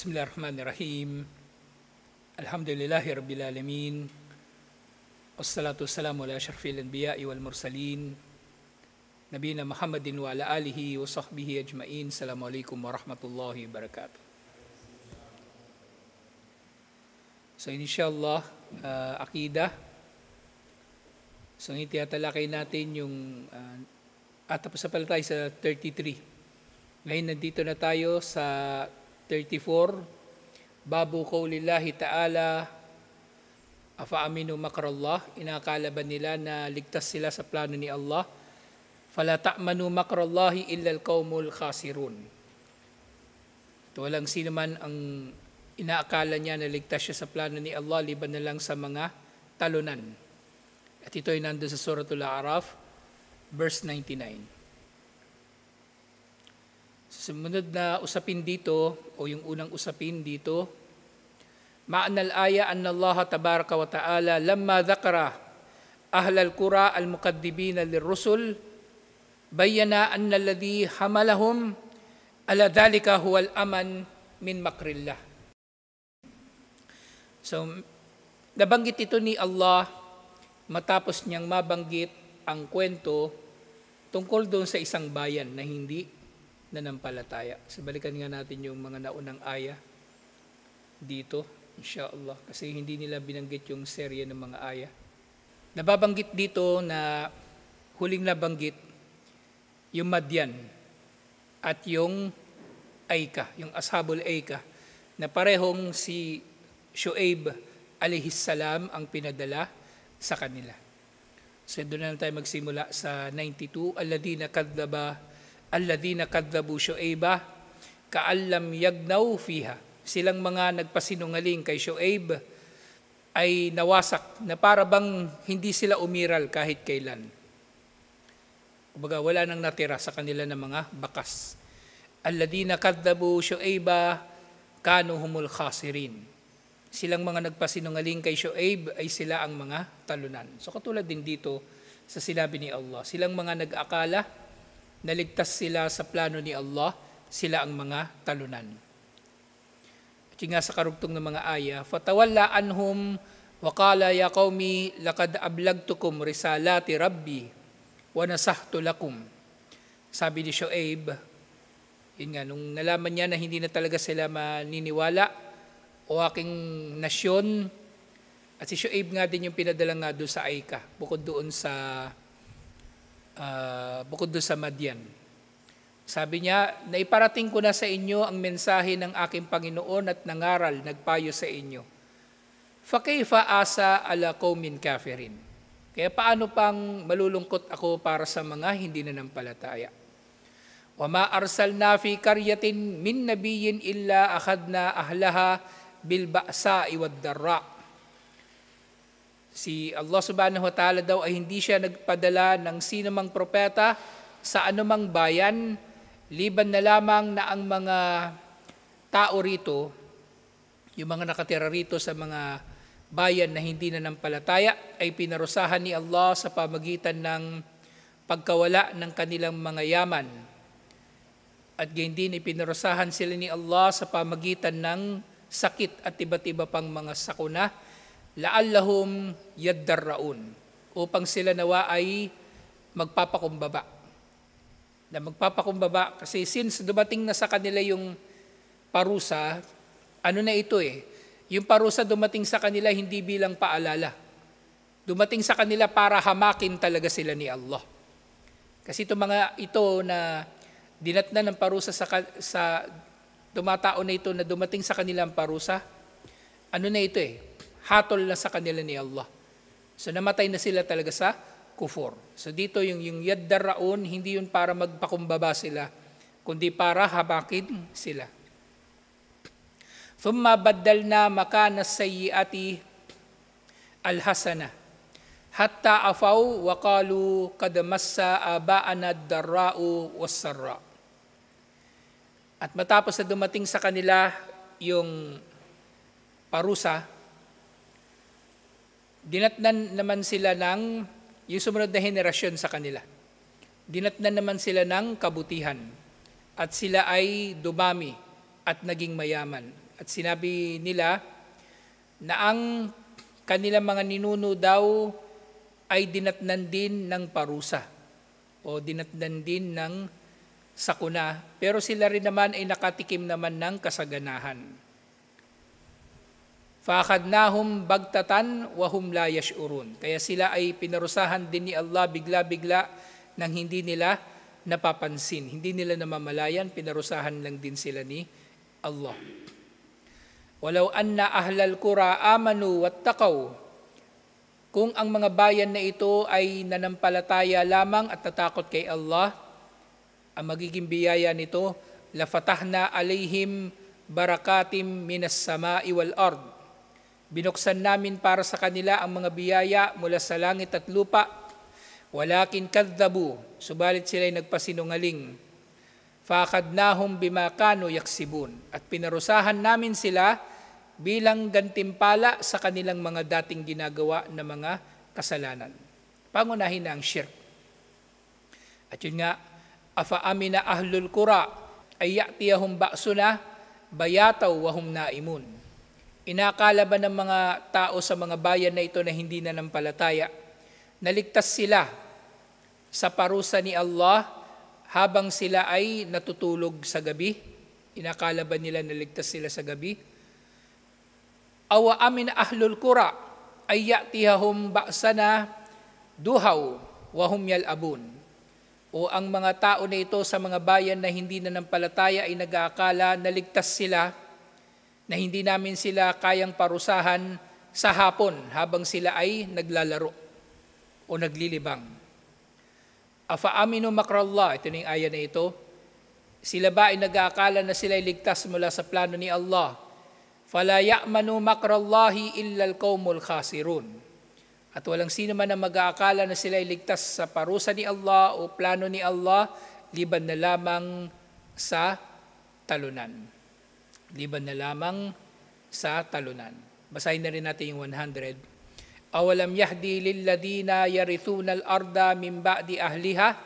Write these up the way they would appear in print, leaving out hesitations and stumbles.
Bismillahirrahmanirrahim. Alhamdulillahi Rabbil Alamin. Wassalatu wassalamu ala asyrafil anbiya'i wal mursalin. Nabiyina Muhammadin wa ala alihi wa sahbihi ajma'in. Assalamualaikum warahmatullahi wabarakatuh. So inshallah, akidah. So itiyatalakay natin yung tapos na pala tayo sa 33. Ngayon nandito na tayo sa 34, Babu qawlillahi ta'ala, afa-aminu makrallah, inakala ba nila na ligtas sila sa plano ni Allah? Fala ta'manu makrallahi illa al-qawmul khasirun. Ito, walang sino man ang inaakala niya na ligtas siya sa plano ni Allah, liban na lang sa mga talunan. At ito ay nandun sa Suratul A'raf, verse 99. Sa sumunod na usapin dito, o yung unang usapin dito, ma'anal aya anna Allah tabaraka wa ta'ala lamma dhakara ahlal qura al-mukaddibina lirrusul bayyana anna alladhi hamalahum ala dhalika huwa al-aman min makrillah. So, nabanggit ito ni Allah matapos niyang mabanggit ang kwento tungkol doon sa isang bayan na hindi nanampalataya. So, balikan nga natin yung mga naunang aya dito, inshallah, kasi hindi nila binanggit yung serye ng mga aya. Nababanggit dito na huling nabanggit yung Madyan at yung Aika, yung Ashabul Aika, na parehong si Shu'aib alayhis salam ang pinadala sa kanila. So doon na tayo magsimula sa 92, alladhina kadzabu Shu'aiba ka'allam yagnaw fiha. Silang mga nagpasinungaling kay Shu'aib ay nawasak na para bang hindi sila umiral kahit kailan. Kumbaga wala nang natira sa kanila ng mga bakas. Alladhina kadzabu Shu'aiba kanu humul khasirin. Silang mga nagpasinungaling kay Shu'aib ay sila ang mga talunan. So katulad din dito sa sinabi ni Allah, silang mga nag-akala naligtas sila sa plano ni Allah, sila ang mga talunan. At yung nga sa karugtong ng mga aya, fatawalla anhum wa qala ya qaumi laqad ablagtukum risalati rabbi wa nasahtu lakum. Sabi ni Shu'aib, yun nga, nung nalaman niya na hindi na talaga sila maniniwala o aking nasyon, at si Shu'aib nga din yung pinadala nga doon sa Aika, bukod doon sa Madyan. Sabi niya, naiparating ko na sa inyo ang mensahe ng aking Panginoon at nangaral, nagpayo sa inyo. Fakayfa asa ala qaumin kafirin. Kaya paano pang malulungkot ako para sa mga hindi nanampalataya. Wa ma arsalna fi qaryatin min nabiyyin illa akhadna ahlaha bil ba'sa'i wad darra. Si Allah subhanahu wa ta'ala daw ay hindi siya nagpadala ng sinumang propeta sa anumang bayan, liban na lamang na ang mga tao rito, yung mga nakatira rito sa mga bayan na hindi nanampalataya, ay pinarusahan ni Allah sa pamagitan ng pagkawala ng kanilang mga yaman. At gayon din ipinarusahan sila ni Allah sa pamagitan ng sakit at iba't iba pang mga sakuna, la'allahum yaddarraun, upang sila nawa ay magpapakumbaba. Na magpapakumbaba kasi since dumating na sa kanila yung parusa, ano na ito yung parusa dumating sa kanila hindi bilang paalala. Dumating sa kanila para hamakin talaga sila ni Allah. Kasi ito mga ito na dinatnan ng parusa sa tumatao na ito na dumating sa kanilang parusa, ano na ito hatol na sa kanila ni Allah. So namatay na sila talaga sa kufur. So dito yung yaddarraun, hindi yun para magpakumbaba sila, kundi para habakin sila. Thumma baddalna makana sayyiati alhasana hatta afaw wa qalu qad massa aba'ana ad-darra'u was-sarra. At matapos na dumating sa kanila yung parusa, dinatnan naman sila ng yung sumunod na henerasyon sa kanila. Dinatnan naman sila ng kabutihan at sila ay dumami at naging mayaman. At sinabi nila na ang kanilang mga ninuno daw ay dinatnan din ng parusa o dinatnan din ng sakuna, pero sila rin naman ay nakatikim naman ng kasaganahan. Fa'akhadnahum bagtatan wa hum la yash'urun. Kaya sila ay pinarusahan din ni Allah bigla-bigla nang hindi nila napapansin. Hindi nila namamalayan, pinarusahan lang din sila ni Allah. Walau anna ahlal qura amanu wattaqaw. Kung ang mga bayan na ito ay nanampalataya lamang at natakot kay Allah, ang magiging biyaya nito, lafatahna alayhim barakatim minas sama'i wal ard. Binuksan namin para sa kanila ang mga biyaya mula sa langit at lupa. Walakin kadzabu, subalit sila'y nagpasinungaling. Fa'akhadnahum bima kanu yaksibun. At pinarusahan namin sila bilang gantimpala sa kanilang mga dating ginagawa na mga kasalanan. Pangunahin na ang shirk. At yun nga, afa amina ahlul qura ay ya'tiyahum ba'suna bayataw wa hum naimun. Inakala ba ng mga tao sa mga bayan na ito na hindi nanampalataya, naligtas sila sa parusa ni Allah habang sila ay natutulog sa gabi? Inakala ba nila naligtas sila sa gabi? Awa amin ahlul qura ay ya'tihahum ba'sana duhaw wa hum yal'abun. O ang mga tao na ito sa mga bayan na hindi nanampalataya ay nag-aakala naligtas sila, na hindi namin sila kayang parusahan sa hapon habang sila ay naglalaro o naglilibang. Afa aminu makrallah, ito na yung aya na ito, sila ba ay nag-aakala na sila ay ligtas mula sa plano ni Allah? Fala ya'manu makrallahi illa al-qaumul khasirun. At walang sino man na mag-aakala na sila ay ligtas sa parusa ni Allah o plano ni Allah, liban na lamang sa talunan. Liban na lamang sa talunan. Basahin na rin natin yung 100. Awalam yahdi lilladina yarithuna al-arda min ba'di ahliha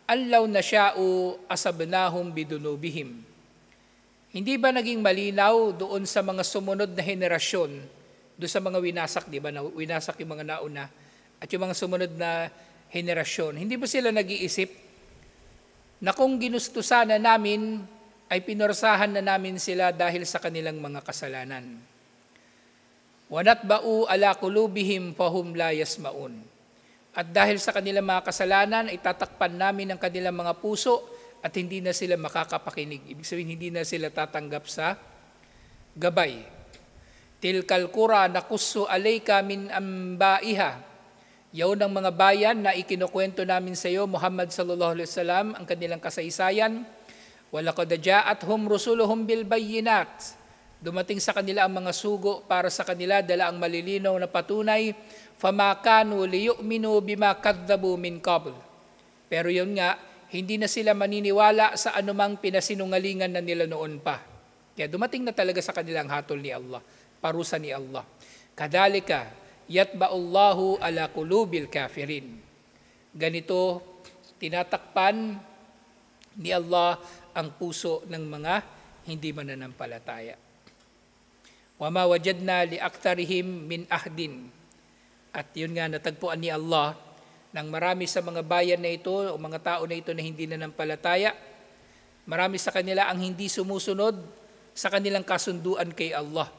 allaw nasha'u asabnahum bidunubihim. Hindi ba naging malinaw doon sa mga sumunod na henerasyon, doon sa mga winasak, di ba, na winasak yung mga nauna, at yung mga sumunod na henerasyon, hindi ba sila nag-iisip na kung ginusto sana namin ay pinursahan na namin sila dahil sa kanilang mga kasalanan. Wanatba'u ala qulubihim fahum la yasma'un. At dahil sa kanilang mga kasalanan, ay tatakpan namin ang kanilang mga puso at hindi na sila makakapakinig. Ibig sabihin, hindi na sila tatanggap sa gabay. Tilkal qura naqussu alayka min ambaiha. Yaon ang mga bayan na ikinukwento namin sa iyo, Muhammad sallallahu alaihi wasallam, ang kanilang kasaysayan. Walaqad ja'athum rusuluhum bil bayyinat. Dumating sa kanila ang mga sugo para sa kanila, dala ang malilinaw na patunay. Fama kanu liyu'minu bima kadzabu min qabl. Pero yun nga, hindi na sila maniniwala sa anumang pinasinungalingan na nila noon pa. Kaya dumating na talaga sa kanilang hatol ni Allah, parusa ni Allah. Kadalika yatba'ullahu ala qulubil kafirin. Ganito tinatakpan ni Allah ang puso ng mga hindi mananampalataya. Wa ma wajadna li aktarihim min ahdin. At yun nga, natagpuan ni Allah ng marami sa mga bayan na ito o mga tao na ito na hindi nananampalataya. Marami sa kanila ang hindi sumusunod sa kanilang kasunduan kay Allah.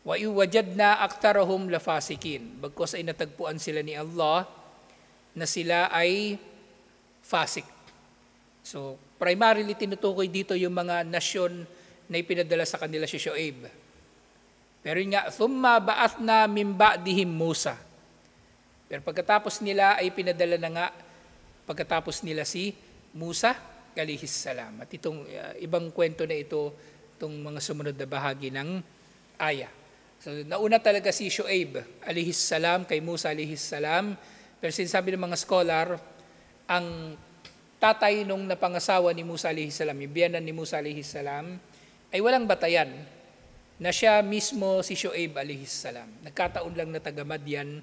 Wa iwajadna aktarahum lafasikin. Bagkos ay natagpuan sila ni Allah na sila ay fasik. So, primarily tinutukoy dito yung mga nasyon na ipinadala sa kanila si Shu'aib. Pero yun nga, thumma ba'athna min ba'dihim Musa. Pero pagkatapos nila ay pinadala na nga, pagkatapos nila si Musa, alayhis salam. At itong ibang kwento na ito, itong mga sumunod na bahagi ng aya. So, nauna talaga si Shu'aib, alayhis salam, kay Musa, alayhis salam. Pero sinasabi ng mga scholar, ang tatay nung napangasawa ni Musa alayhis salam, yung biyanan ni Musa alayhis salam, ay walang batayan na siya mismo si Shu'aib alayhis salam. Nagkataon lang na taga Madian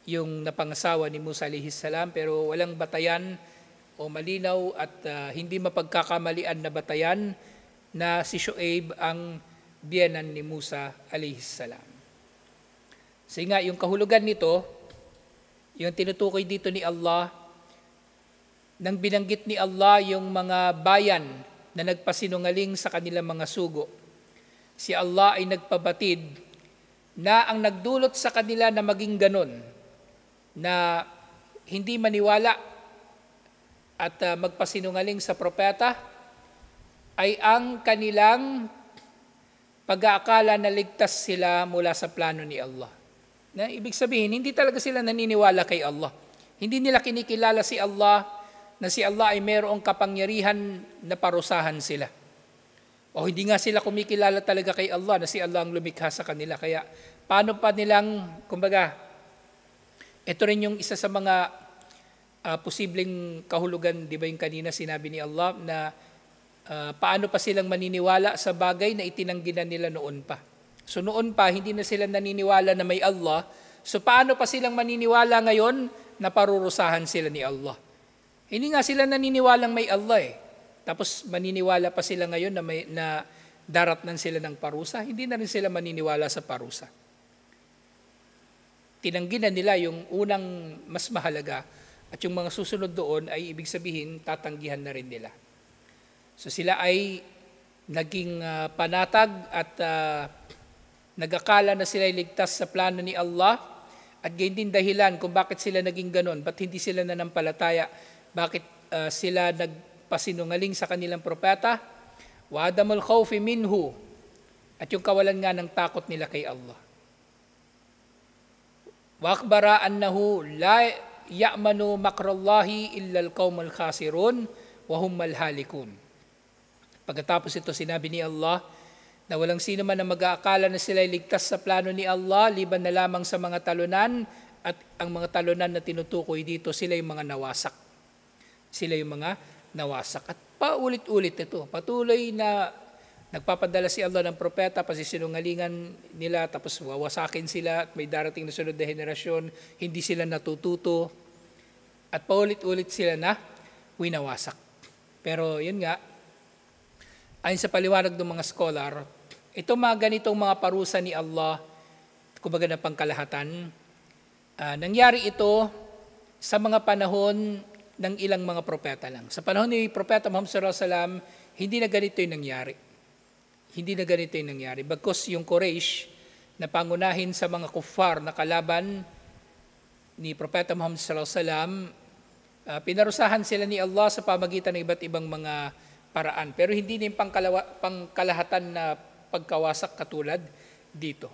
yung napangasawa ni Musa alayhis salam, pero walang batayan o malinaw at hindi mapagkakamalian na batayan na si Shu'aib ang biyenan ni Musa alayhis salam. Kasi nga, yung kahulugan nito, yung tinutukoy dito ni Allah, nang binanggit ni Allah yung mga bayan na nagpasinungaling sa kanilang mga sugo, si Allah ay nagpabatid na ang nagdulot sa kanila na maging ganon, na hindi maniwala at magpasinungaling sa propeta, ay ang kanilang pag-aakala na ligtas sila mula sa plano ni Allah. Na ibig sabihin, hindi talaga sila naniniwala kay Allah. Hindi nila kinikilala si Allah, na si Allah ay mayroong kapangyarihan na parusahan sila. O hindi nga sila kumikilala talaga kay Allah, na si Allah ang lumikha sa kanila. Kaya paano pa nilang, kumbaga, ito rin yung isa sa mga posibleng kahulugan, di ba yung kanina sinabi ni Allah, na paano pa silang maniniwala sa bagay na itinanggihan nila noon pa. So noon pa, hindi na sila naniniwala na may Allah. So paano pa silang maniniwala ngayon na parurusahan sila ni Allah? Hindi nga sila naniniwalang may Allah eh. Tapos maniniwala pa sila ngayon na daratnan sila ng parusa. Hindi na rin sila maniniwala sa parusa. Tinanggihan nila yung unang mas mahalaga at yung mga susunod doon ay ibig sabihin tatanggihan na rin nila. So sila ay naging panatag at nag-akala na sila ay ligtas sa plano ni Allah at gayon din dahilan kung bakit sila naging ganon, ba't hindi sila nanampalataya, bakit sila nagpasinungaling sa kanilang propeta, wa adamul khawfi minhu, at yung kawalan nga ng takot nila kay Allah. Wa akhbara annahu la ya'manu makrallahi illa al-qaumul khasirun wa hum al-halikun. Pagkatapos ito sinabi ni Allah na walang sino man na mag-aakala na sila ay ligtas sa plano ni Allah liban na lamang sa mga talunan, at ang mga talunan na tinutukoy dito sila yung mga nawasak. Sila yung mga nawasak. At paulit-ulit ito. Patuloy na nagpapadala si Allah ng propeta, pasisinungalingan nila, tapos wawasakin sila at may darating na sunod na henerasyon, hindi sila natututo. At paulit-ulit sila na winawasak. Pero yun nga, ayon sa paliwanag ng mga scholar, ito mga ganitong mga parusa ni Allah, kumbaga na pangkalahatan, nangyari ito sa mga panahon ng ilang mga propeta lang. Sa panahon ni Propeta Muhammad sallallahu alaihi wasallam, hindi na ganito yung nangyari. Hindi na ganito yung nangyari. Bagkus yung Quraysh na pangunahin sa mga kuffar na kalaban ni Propeta Muhammad sallallahu alaihi wasallam, pinarusahan sila ni Allah sa pamagitan ng iba't ibang mga paraan. Pero hindi na yung pangkalahatan na pagkawasak katulad dito.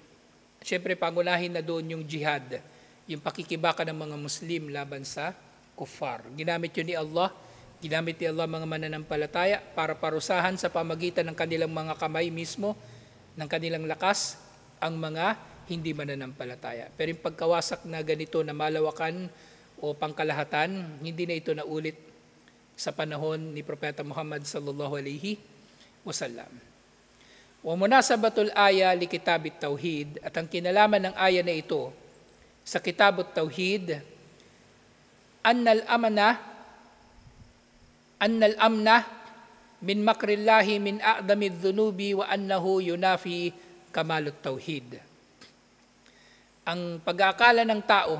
Siyempre, pangunahin na doon yung jihad, yung pakikibaka ng mga Muslim laban sa kuffar. Ginamit yun ni Allah, ginamit ni Allah mga mananampalataya para parusahan sa pamagitan ng kanilang mga kamay mismo, ng kanilang lakas, ang mga hindi mananampalataya. Pero yung pagkawasak na ganito na malawakan o pangkalahatan, hindi na ito naulit sa panahon ni Propeta Muhammad sallallahu alaihi wasallam. Wa munasabatul aya li kitabit tauhid, at ang kinalaman ng aya na ito sa kitabut tauhid, annal amna min makrillahi min a'damid dhunubi wa annahu yunafi kamalut tauhid. Ang pag-aakala ng tao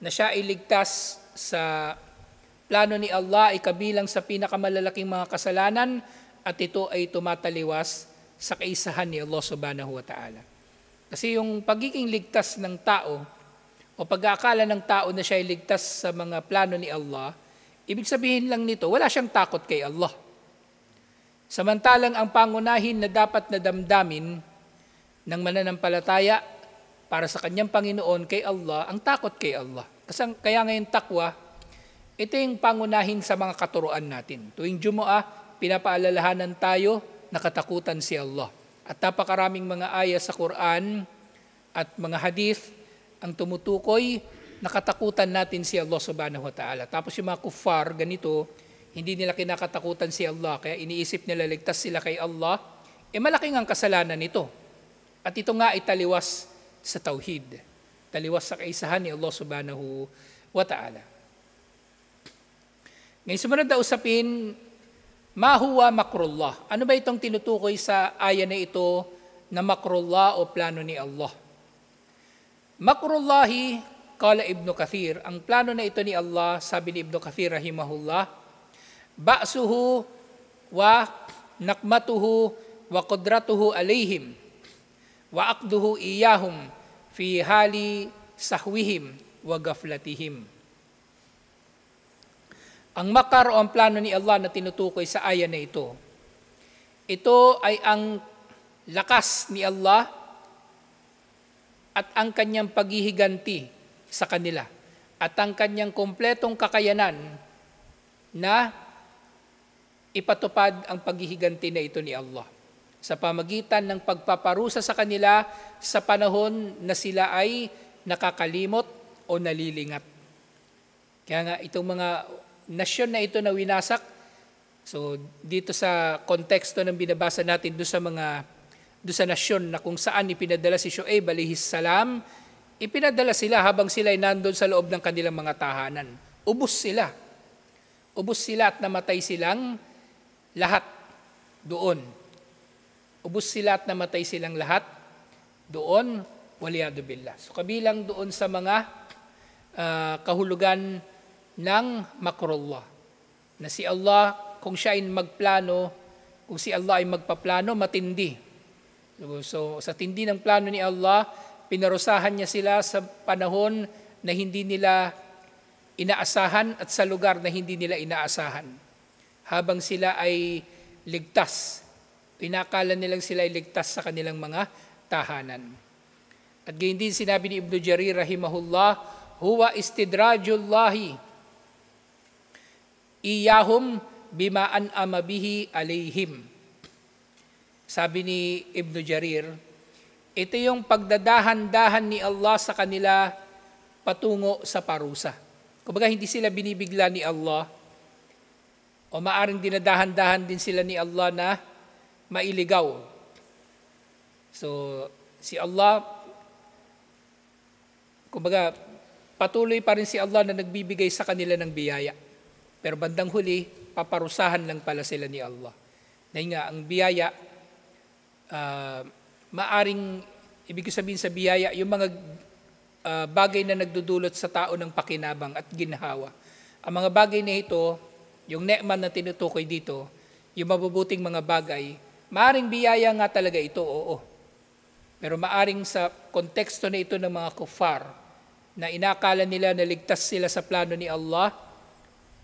na siya ay ligtas sa plano ni Allah ay kabilang sa pinakamalalaking mga kasalanan, at ito ay tumataliwas sa kaisahan ni Allah subhanahu wa ta'ala. Kasi yung pagiging ligtas ng tao o pag-aakala ng tao na siya ay ligtas sa mga plano ni Allah, ibig sabihin lang nito, wala siyang takot kay Allah. Samantalang ang pangunahin na dapat na damdamin ng mananampalataya para sa kanyang Panginoon kay Allah, ang takot kay Allah. Kasi kaya ngayon takwa, ito yung pangunahin sa mga katuruan natin. Tuwing Jumu'ah, pinapaalalahanan tayo na katakutan si Allah. At napakaraming mga aya sa Quran at mga hadith ang tumutukoy na katakutan natin si Allah subhanahu wa ta'ala. Tapos yung mga kuffar, ganito, hindi nila kinakatakutan si Allah, kaya iniisip nila ligtas sila kay Allah, malaking ang kasalanan nito. At ito nga ay taliwas sa tauhid. Taliwas sa kaisahan ni Allah subhanahu wa ta'ala. Ngayon, sumunod na usapin, ma huwa makrullah. Ano ba itong tinutukoy sa aya na ito na makrullah o plano ni Allah. Makrullahi, kala Ibn Kathir, ang plano na ito ni Allah, sabi ni Ibn Kathir rahimahullah, ba'suhu wa nakmatuhu wa qudratuhu alayhim wa aqduhu iyahum fi hali sahwihim wa gaflatihim. Ang makar o ang plano ni Allah na tinutukoy sa aya na ito ay ang lakas ni Allah at ang kanyang paghihiganti sa kanila at ang kanyang kompletong kakayanan na ipatupad ang paghihiganti na ito ni Allah sa pamagitan ng pagpaparusa sa kanila sa panahon na sila ay nakakalimot o nalilingat. Kaya nga itong mga nasyon na ito na winasak, so dito sa konteksto ng binabasa natin doon sa nasyon na kung saan ipinadala si Shu'aib alayhis salam, ipinadala sila habang sila ay nandun sa loob ng kanilang mga tahanan. Ubos sila at namatay silang lahat doon. Ubos sila at namatay silang lahat doon, waliyadu billah. So kabilang doon sa mga kahulugan ng makrullah. Na si Allah, kung siya ay magplano, kung si Allah ay magpaplano, matindi. So sa tindi ng plano ni Allah, pinarusahan niya sila sa panahon na hindi nila inaasahan at sa lugar na hindi nila inaasahan. Habang sila ay ligtas, pinakala nilang sila ay ligtas sa kanilang mga tahanan. At gayon din sinabi ni Ibn Jarir rahimahullah, huwa istidrajullahi iyahum bima an'ama bihi alayhim. Sabi ni Ibn Jarir, ito yung pagdadahan-dahan ni Allah sa kanila patungo sa parusa. Kumbaga hindi sila binibigla ni Allah o maaring dinadahan-dahan din sila ni Allah na mailigaw. So si Allah, kumbaga patuloy pa rin si Allah na nagbibigay sa kanila ng biyaya. Pero bandang huli, paparusahan lang pala sila ni Allah. Dahil nga, ang biyaya, maaring, ibig sabihin sa biyaya, yung mga bagay na nagdudulot sa tao ng pakinabang at ginhawa. Ang mga bagay na ito, yung ne'man na tinutukoy dito, yung mabubuting mga bagay, maaring biyaya nga talaga ito, oo. Pero maaring sa konteksto na ito ng mga kuffar, na inakala nila na ligtas sila sa plano ni Allah,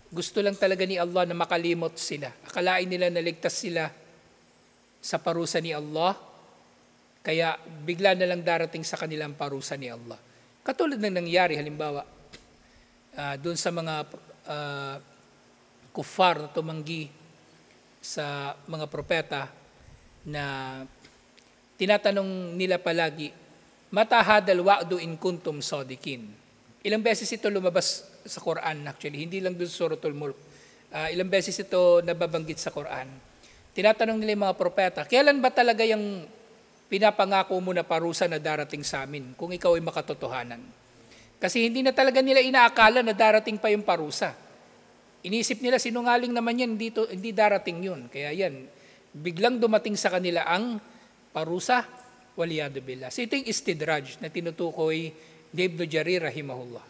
gusto lang talaga ni Allah na makalimot sila. Akalain nila na ligtas sila sa parusa ni Allah, kaya bigla na lang darating sa kanilang parusa ni Allah. Katulad ng nangyari, halimbawa, doon sa mga kuffar na tumanggi sa mga propeta na tinatanong nila palagi, mata hadal wa'du in kuntum sadikin. Ilang beses ito lumabas sa Quran actually, hindi lang doon sa Suratul Mulk. Ilang beses ito nababanggit sa Quran. Tinatanong nila yung mga propeta, kailan ba talaga yung pinapangako mo na parusa na darating sa amin kung ikaw ay makatotohanan? Kasi hindi na talaga nila inaakala na darating pa yung parusa. Inisip nila sinungaling naman yan, hindi darating yun. Kaya yan, biglang dumating sa kanila ang parusa, waliyadu billah. So ito yung istidraj na tinutukoy ni Ibn Jarir rahimahullah.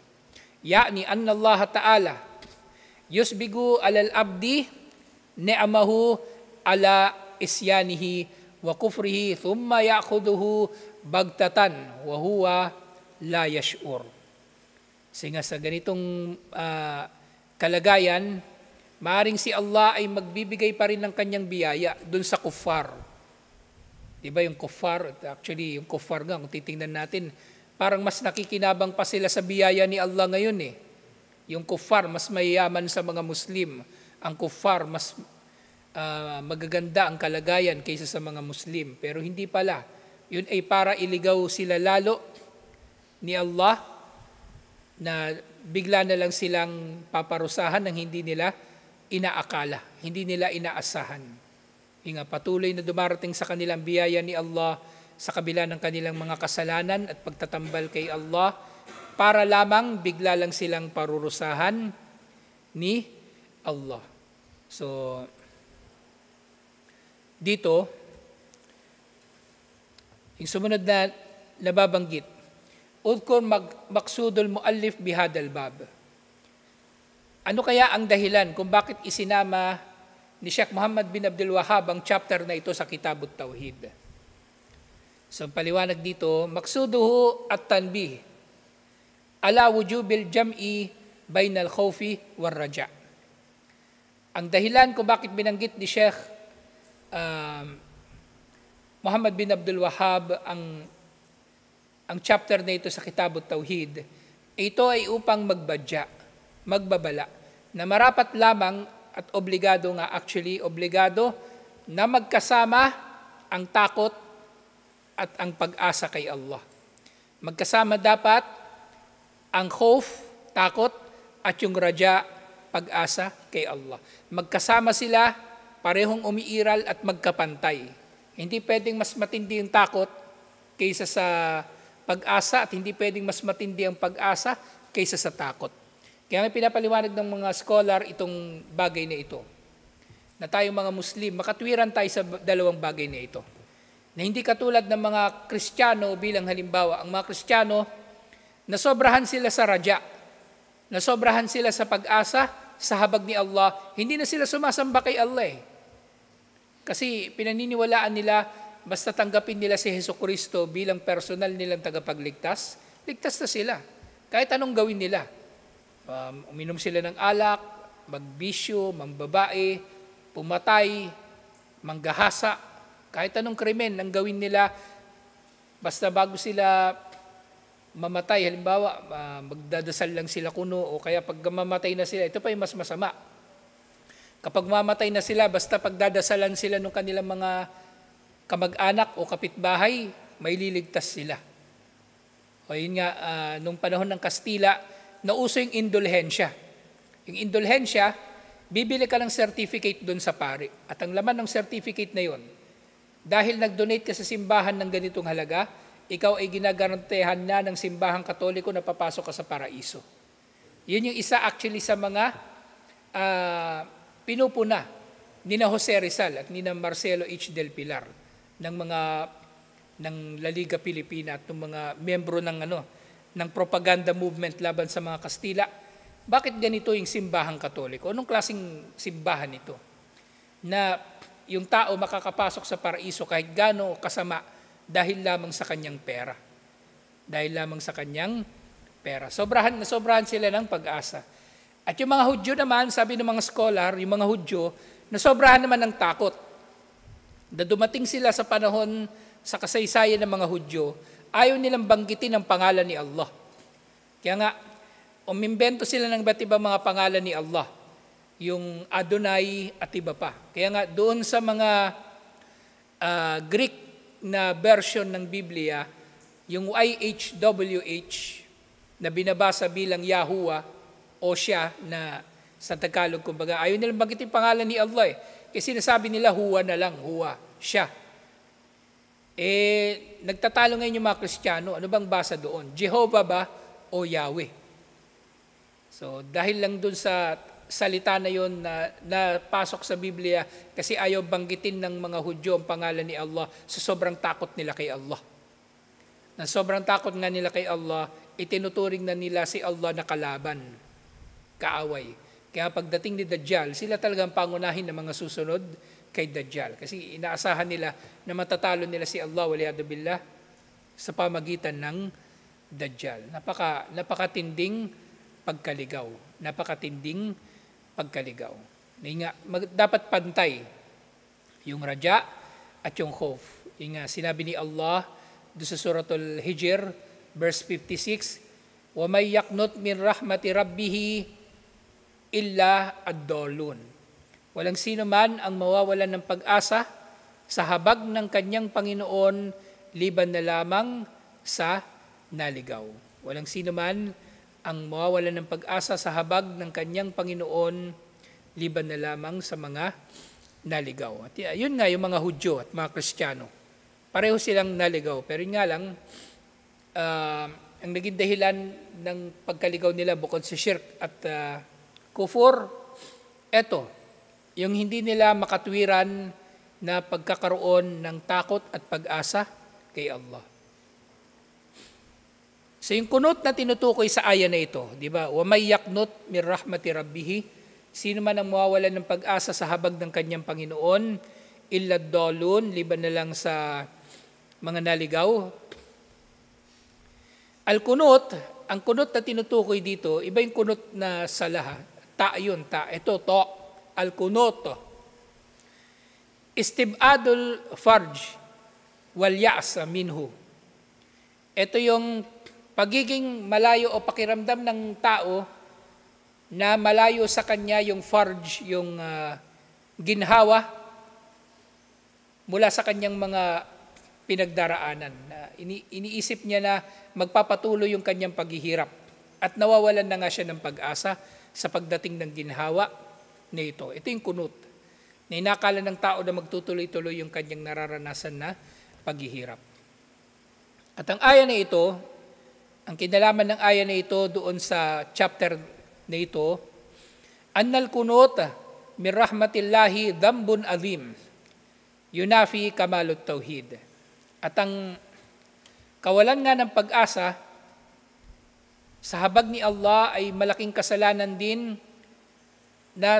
Ya'ni anna Allah Ta'ala yusbigu alal abdi ni'amahu ala isyanihi wa kufrihi thumma ya'khuduhu bagtatan wa huwa la yash'ur. Singa sa ganitong kalagayan, maaring si Allah ay magbibigay pa rin ng kanyang biyaya dun sa kuffar. Diba yung kuffar, actually yung kuffar nga, kung titingnan natin, parang mas nakikinabang pa sila sa biyaya ni Allah ngayon eh. Yung kuffar, mas mayayaman sa mga Muslim. Ang kuffar, mas magaganda ang kalagayan kaysa sa mga Muslim. Pero hindi pala. Yun ay para iligaw sila lalo ni Allah na bigla na lang silang paparusahan ng hindi nila inaakala, hindi nila inaasahan. Nga patuloy na dumarating sa kanilang biyaya ni Allah sa kabila ng kanilang mga kasalanan at pagtatambal kay Allah, para lamang bigla lang silang parurusahan ni Allah. So, dito, Yung sumunod na nababanggit, Udkur maksudul muallif bihadal bab. Ano kaya ang dahilan kung bakit isinama ni Sheikh Muhammad bin Abdul Wahhab ang chapter na ito sa Kitabut Tauhid? So paliwanag dito, maksuduhu at-tanbih ala wujubil jam'i bainal khawfi war raja. Ang dahilan kung bakit binanggit ni Sheikh Muhammad bin Abdul Wahhab ang chapter na ito sa Kitabut Tauhid, ito ay upang magbabala, na marapat lamang at obligado na magkasama ang takot at ang pag-asa kay Allah. Magkasama dapat ang khawf, takot, at yung raja, pag-asa kay Allah. Magkasama sila, parehong umiiral at magkapantay. Hindi pwedeng mas matindi yung takot kaysa sa pag-asa at hindi pwedeng mas matindi ang pag-asa kaysa sa takot. Kaya nga pinapaliwanag ng mga scholar itong bagay na ito. Na tayong mga Muslim, makatwiran tayo sa dalawang bagay na ito. Na hindi katulad ng mga Kristiyano bilang halimbawa. Ang mga Kristiyano, nasobrahan sila sa raja, nasobrahan sila sa pag-asa, sa habag ni Allah. Hindi na sila sumasamba kay Allah Kasi pinaniniwalaan nila, basta tanggapin nila si Jesucristo bilang personal nilang tagapagligtas, ligtas na sila. Kahit anong gawin nila. Uminom sila ng alak, magbisyo, mambabae, pumatay, manggahasa, kahit anong krimen ang gawin nila, basta bago sila mamatay, halimbawa, magdadasal lang sila kuno, o kaya pag mamatay na sila, ito pa yung mas masama. Kapag mamatay na sila, basta pagdadasalan sila ng kanilang mga kamag-anak o kapitbahay, may liligtas sila. O yun nga, nung panahon ng Kastila, nauso yung indulhensya. Yung indulhensya, bibili ka ng certificate doon sa pari. At ang laman ng certificate na yun, dahil nag-donate ka sa simbahan ng ganitong halaga, ikaw ay ginagarantehan na ng simbahang Katoliko na papasok ka sa paraiso. Yun yung isa actually sa mga pinupuna ni na Jose Rizal at ni na Marcelo H. Del Pilar ng La Liga Pilipina at ng mga membro ng propaganda movement laban sa mga Kastila. Bakit ganito yung simbahang Katoliko? Anong klaseng simbahan ito? Na yung tao makakapasok sa paraiso kahit gaano kasama dahil lamang sa kanyang pera. Dahil lamang sa kanyang pera. Sobrahan sila ng pag-asa. At yung mga Hudyo naman, sabi ng mga scholar, yung mga Hudyo, nasobrahan naman ng takot. Na dumating sila sa panahon sa kasaysayan ng mga Hudyo, ayaw nilang banggitin ang pangalan ni Allah. Kaya nga, umimbento sila ng iba't ibang mga pangalan ni Allah. Yung Adonai at iba pa. Kaya nga, doon sa mga Greek na version ng Biblia, yung YHWH na binabasa bilang Yahuwah o siya na sa Tagalog, kumbaga, ayaw nilang banggitin pangalan ni Allah Kasi sinasabi nila, huwa na lang, huwa, siya. Nagtatalo ngayon yung mga Kristiyano, ano bang basa doon? Jehovah ba o Yahweh? So, dahil lang doon sa salita na yon na pasok sa Biblia, kasi ayaw banggitin ng mga Hudyo ang pangalan ni Allah sa sobrang takot nila kay Allah. Na sobrang takot nga nila kay Allah, itinuturing na nila si Allah na kalaban, kaaway. Kaya pagdating ni Dajjal, sila talagang pangunahin ng mga susunod kay Dajjal. Kasi inaasahan nila na matatalo nila si Allah, waliyadu billah, sa pamagitan ng Dajjal. Napakatinding pagkaligaw. Napakatinding pagkaligaw. Dapat pantay yung raja at yung khawf. Yung nga, sinabi ni Allah doon sa Suratul Hijr, verse 56, وَمَنْ يَقْنُطْ مِنْ رَحْمَةِ رَبِّهِ illa ad-dalun. Walang sino man ang mawawalan ng pag-asa sa habag ng kanyang Panginoon liban na lamang sa naligaw. Walang sino man ang mawawalan ng pag-asa sa habag ng kanyang Panginoon liban na lamang sa mga naligaw. At yun nga yung mga Hudyo at mga Kristiyano. Pareho silang naligaw. Pero yun nga lang, ang naging dahilan ng pagkaligaw nila bukod sa shirk at kufur, eto, yung hindi nila makatwiran na pagkakaroon ng takot at pag-asa kay Allah. So yung kunot na tinutukoy sa aya na ito, di ba? Wa may yaqnut min rahmati rabbih, sino man ang mawawalan ng pag-asa sa habag ng kanyang Panginoon, illa dalun, liban na lang sa mga naligaw. Al-kunut, ang kunot na tinutukoy dito, iba yung kunot na salah. Ta yun, ta. Ito, to. Al-kunut. Istibadul farj wal ya'sa minhu. Ito yung pagiging malayo o pakiramdam ng tao na malayo sa kanya yung farj, yung ginhawa mula sa kanyang mga pinagdaraanan. Iniisip niya na magpapatuloy yung kanyang paghihirap at nawawalan na nga siya ng pag-asa sa pagdating ng ginhawa na ito. Ito yung kunut na inakala ng tao na magtutuloy-tuloy yung kanyang nararanasan na paghihirap. At ang aya na ito, ang kinalaman ng aya na ito doon sa chapter na ito, annal kunut min rahmatillahi dhanbun azim yunafi kamalut tauhid. At ang kawalan nga ng pag-asa sa habag ni Allah ay malaking kasalanan din na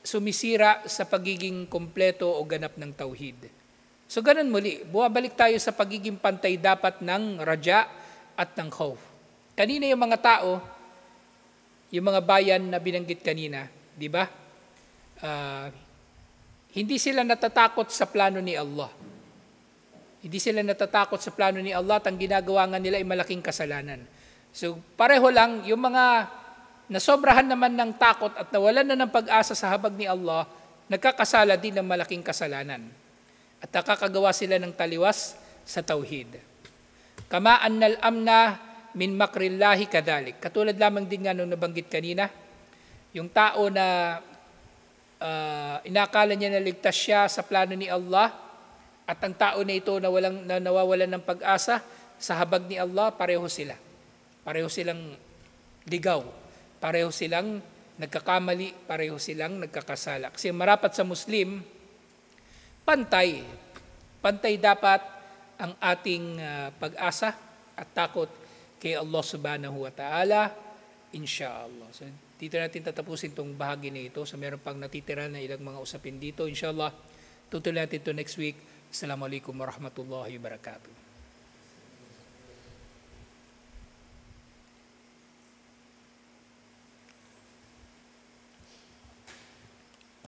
sumisira sa pagiging kompleto o ganap ng tauhid. So ganun muli, buwabalik tayo sa pagiging pantay dapat ng raja at ng khawf. Kanina yung mga tao, yung mga bayan na binanggit kanina, di ba? Hindi sila natatakot sa plano ni Allah. Hindi sila natatakot sa plano ni Allah at ang ginagawa nga nila ay malaking kasalanan. So pareho lang, yung mga nasobrahan naman ng takot at nawalan na ng pag-asa sa habag ni Allah, nagkakasala din ng malaking kasalanan. At nakakagawa sila ng taliwas sa tauhid. Kama annal amna min makrillahi kadalik. Katulad lamang din nga nung nabanggit kanina, yung tao na inakala niya na ligtas siya sa plano ni Allah at ang tao na ito na nawawalan ng pag-asa sa habag ni Allah, pareho sila. Pareho silang ligaw. Pareho silang nagkakamali. Pareho silang nagkakasala. Kasi marapat sa Muslim, pantay. Pantay dapat ang ating pag-asa at takot kay Allah subhanahu wa ta'ala, inshallah. So, dito natin tatapusin itong bahagi na ito. So, meron pang natitira na ilang mga usapin dito. Inshallah, tutuloy natin ito next week. Assalamualaikum warahmatullahi wabarakatuh.